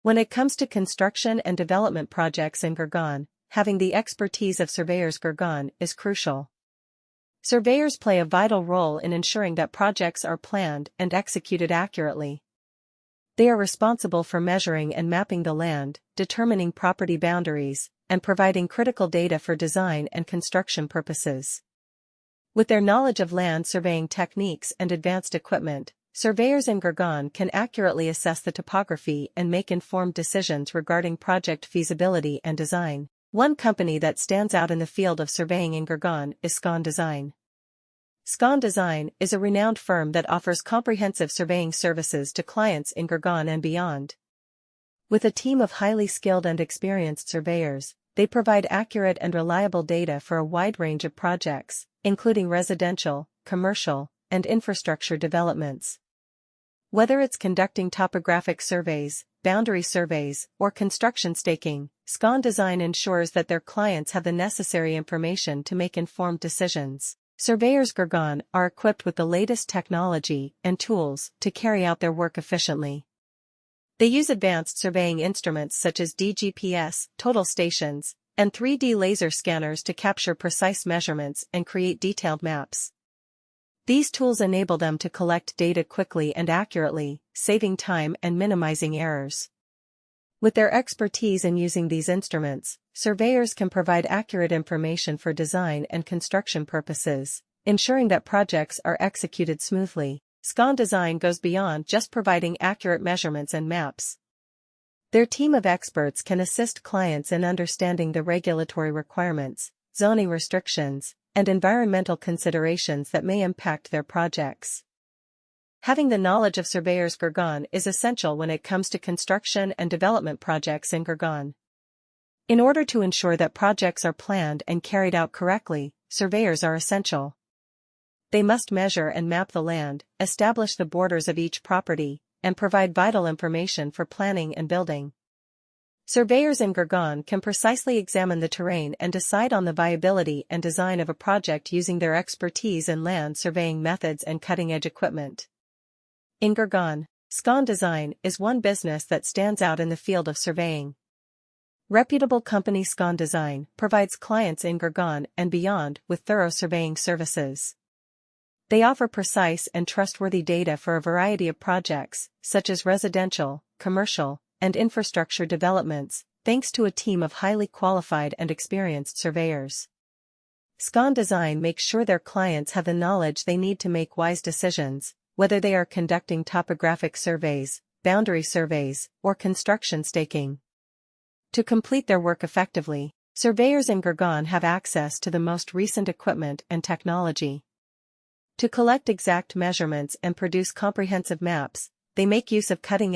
When it comes to construction and development projects in Gurgaon, having the expertise of Surveyors Gurgaon is crucial. Surveyors play a vital role in ensuring that projects are planned and executed accurately. They are responsible for measuring and mapping the land, determining property boundaries, and providing critical data for design and construction purposes. With their knowledge of land surveying techniques and advanced equipment, surveyors in Gurgaon can accurately assess the topography and make informed decisions regarding project feasibility and design. One company that stands out in the field of surveying in Gurgaon is Scon Design. Scon Design is a renowned firm that offers comprehensive surveying services to clients in Gurgaon and beyond. With a team of highly skilled and experienced surveyors, they provide accurate and reliable data for a wide range of projects, including residential, commercial, and infrastructure developments. Whether it's conducting topographic surveys, boundary surveys, or construction staking, Scon Design ensures that their clients have the necessary information to make informed decisions. Surveyors Gurgaon are equipped with the latest technology and tools to carry out their work efficiently. They use advanced surveying instruments such as DGPS, total stations, and 3D laser scanners to capture precise measurements and create detailed maps. These tools enable them to collect data quickly and accurately, saving time and minimizing errors. With their expertise in using these instruments, surveyors can provide accurate information for design and construction purposes, ensuring that projects are executed smoothly. Scon Design goes beyond just providing accurate measurements and maps. Their team of experts can assist clients in understanding the regulatory requirements, zoning restrictions, and environmental considerations that may impact their projects. Having the knowledge of Surveyors Gurgaon is essential when it comes to construction and development projects in Gurgaon. In order to ensure that projects are planned and carried out correctly, surveyors are essential. They must measure and map the land, establish the borders of each property, and provide vital information for planning and building. Surveyors in Gurgaon can precisely examine the terrain and decide on the viability and design of a project using their expertise in land surveying methods and cutting-edge equipment. In Gurgaon, Scon Design is one business that stands out in the field of surveying. Reputable company Scon Design provides clients in Gurgaon and beyond with thorough surveying services. They offer precise and trustworthy data for a variety of projects, such as residential, commercial, and infrastructure developments, thanks to a team of highly qualified and experienced surveyors. Scon Design makes sure their clients have the knowledge they need to make wise decisions, whether they are conducting topographic surveys, boundary surveys, or construction staking. To complete their work effectively, surveyors in Gurgaon have access to the most recent equipment and technology. To collect exact measurements and produce comprehensive maps, they make use of cutting-edge